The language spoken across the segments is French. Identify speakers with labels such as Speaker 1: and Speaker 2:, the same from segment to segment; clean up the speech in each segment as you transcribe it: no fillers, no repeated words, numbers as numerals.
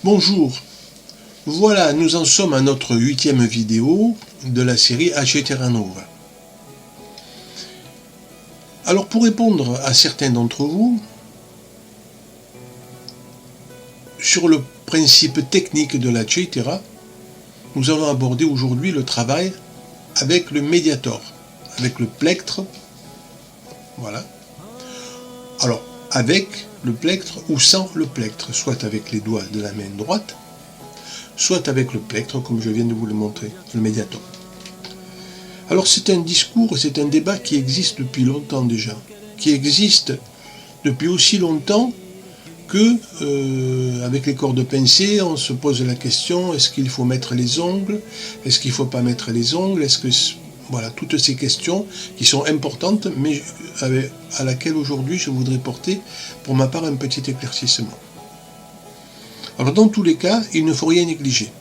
Speaker 1: Bonjour, voilà, nous en sommes à notre 8e vidéo de la série H Terra Nova. Alors pour répondre à certains d'entre vous, sur le principe technique de la Terra, nous allons aborder aujourd'hui le travail avec le médiator, avec le plectre, voilà. Alors, avec le plectre ou sans le plectre, soit avec les doigts de la main droite, soit avec le plectre, comme je viens de vous le montrer, le médiator. Alors c'est un discours, c'est un débat qui existe depuis longtemps déjà, qui existe depuis aussi longtemps que, avec les cordes pincées, on se pose la question, est-ce qu'il faut mettre les ongles, est-ce qu'il ne faut pas mettre les ongles, est-ce que... Voilà, toutes ces questions qui sont importantes, mais à laquelle aujourd'hui je voudrais porter, pour ma part, un petit éclaircissement. Alors dans tous les cas, il ne faut rien négliger.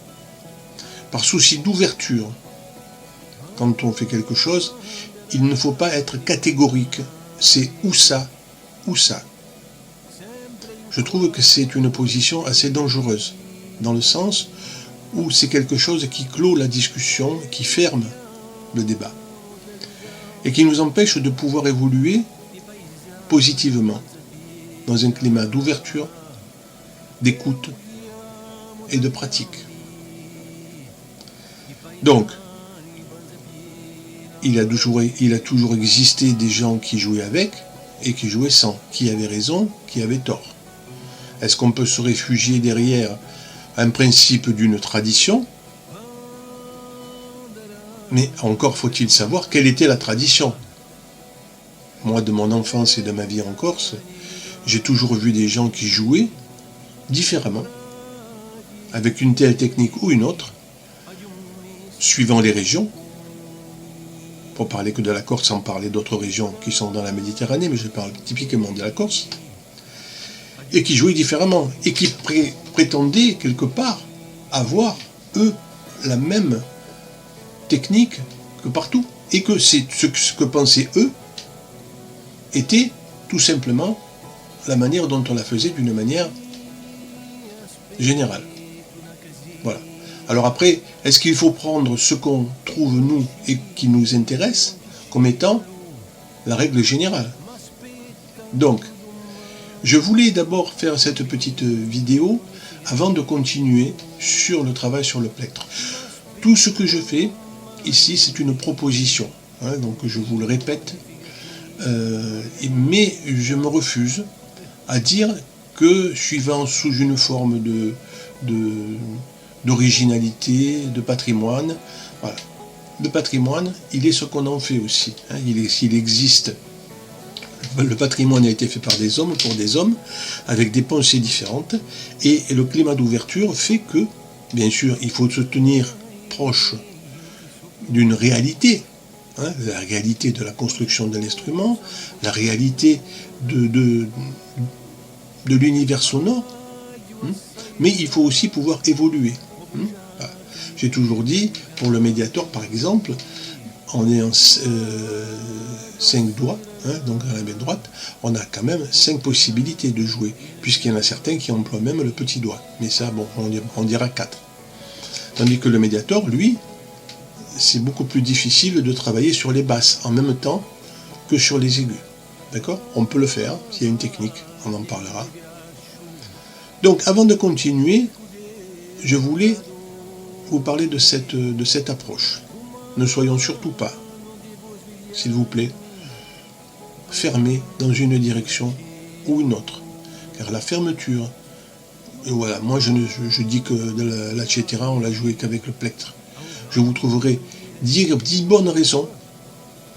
Speaker 1: Par souci d'ouverture, quand on fait quelque chose, il ne faut pas être catégorique. C'est ou ça, ou ça. Je trouve que c'est une position assez dangereuse, dans le sens où c'est quelque chose qui clôt la discussion, qui ferme le débat, et qui nous empêche de pouvoir évoluer positivement, dans un climat d'ouverture, d'écoute et de pratique. Donc, il a toujours existé des gens qui jouaient avec et qui jouaient sans, qui avaient raison, qui avaient tort. Est-ce qu'on peut se réfugier derrière un principe d'une tradition ? Mais encore faut-il savoir quelle était la tradition. Moi, de mon enfance et de ma vie en Corse, j'ai toujours vu des gens qui jouaient différemment, avec une telle technique ou une autre, suivant les régions. Pour parler que de la Corse, sans parler d'autres régions qui sont dans la Méditerranée, mais je parle typiquement de la Corse, et qui jouaient différemment, et qui prétendaient quelque part avoir, eux, la même technique que partout, et que ce que pensaient eux était tout simplement la manière dont on la faisait d'une manière générale. Voilà. Alors après, est-ce qu'il faut prendre ce qu'on trouve nous et qui nous intéresse comme étant la règle générale? Donc, je voulais d'abord faire cette petite vidéo avant de continuer sur le travail sur le plectre. Tout ce que je fais ici, c'est une proposition, hein, donc je vous le répète, mais je me refuse à dire que, suivant sous une forme d'originalité, de patrimoine, voilà. Le patrimoine, il est ce qu'on en fait aussi, hein, il existe. Le patrimoine a été fait par des hommes, pour des hommes, avec des pensées différentes, et le climat d'ouverture fait que, bien sûr, il faut se tenir proche d'une réalité, hein, la réalité de la construction de l'instrument, la réalité de l'univers sonore, hein, mais il faut aussi pouvoir évoluer. Hein. Voilà. J'ai toujours dit, pour le médiator par exemple, on est en 5 doigts, hein, donc à la main droite, on a quand même 5 possibilités de jouer, puisqu'il y en a certains qui emploient même le petit doigt, mais ça, bon, on dira 4. Tandis que le médiator, lui, c'est beaucoup plus difficile de travailler sur les basses en même temps que sur les aigus. D'accord ? On peut le faire, s'il y a une technique, on en parlera. Donc, avant de continuer, je voulais vous parler de cette approche. Ne soyons surtout pas, s'il vous plaît, fermés dans une direction ou une autre. Car la fermeture, et voilà, moi je dis que de la Terra, on l'a joué qu'avec le plectre. Je vous trouverai 10 bonnes raisons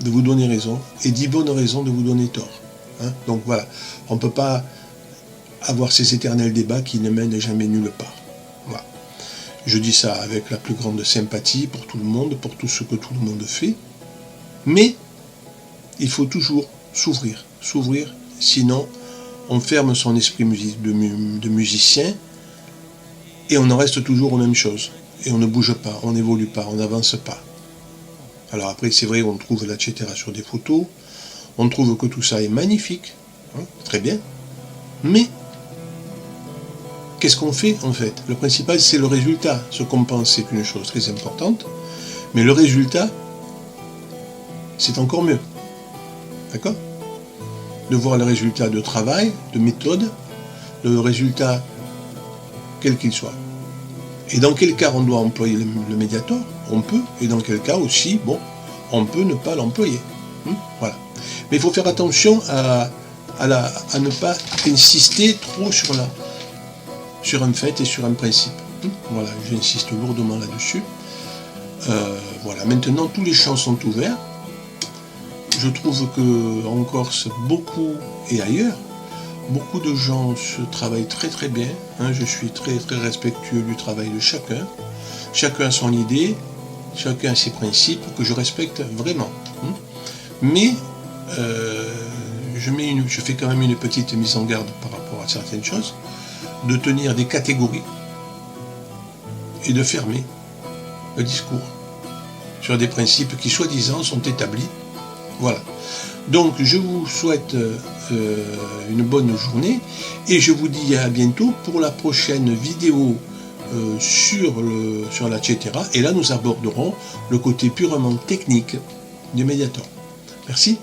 Speaker 1: de vous donner raison et 10 bonnes raisons de vous donner tort. Hein, donc voilà, on ne peut pas avoir ces éternels débats qui ne mènent jamais nulle part. Voilà. Je dis ça avec la plus grande sympathie pour tout le monde, pour tout ce que tout le monde fait, mais il faut toujours s'ouvrir, sinon on ferme son esprit de musicien et on en reste toujours aux mêmes choses. Et on ne bouge pas, on n'évolue pas, on n'avance pas. Alors après, c'est vrai, on trouve la Terra sur des photos, on trouve que tout ça est magnifique, hein, très bien, mais qu'est-ce qu'on fait en fait? Le principal, c'est le résultat. Ce qu'on pense, c'est une chose très importante, mais le résultat, c'est encore mieux. D'accord? De voir le résultat de travail, de méthode, le résultat quel qu'il soit. Et dans quel cas on doit employer le Mediator? On peut, et dans quel cas aussi, bon, on peut ne pas l'employer. Voilà. Mais il faut faire attention à ne pas insister trop sur un fait et sur un principe. Voilà, j'insiste lourdement là-dessus. Voilà, maintenant tous les champs sont ouverts. Je trouve qu'en Corse, beaucoup, et ailleurs, beaucoup de gens se travaillent très très bien. Je suis très très respectueux du travail de chacun. Chacun a son idée, chacun a ses principes, que je respecte vraiment. Mais je fais quand même une petite mise en garde par rapport à certaines choses, de tenir des catégories et de fermer le discours sur des principes qui soi-disant sont établis. Voilà. Donc je vous souhaite une bonne journée et je vous dis à bientôt pour la prochaine vidéo sur la Cetera. Et là nous aborderons le côté purement technique du Mediator. Merci.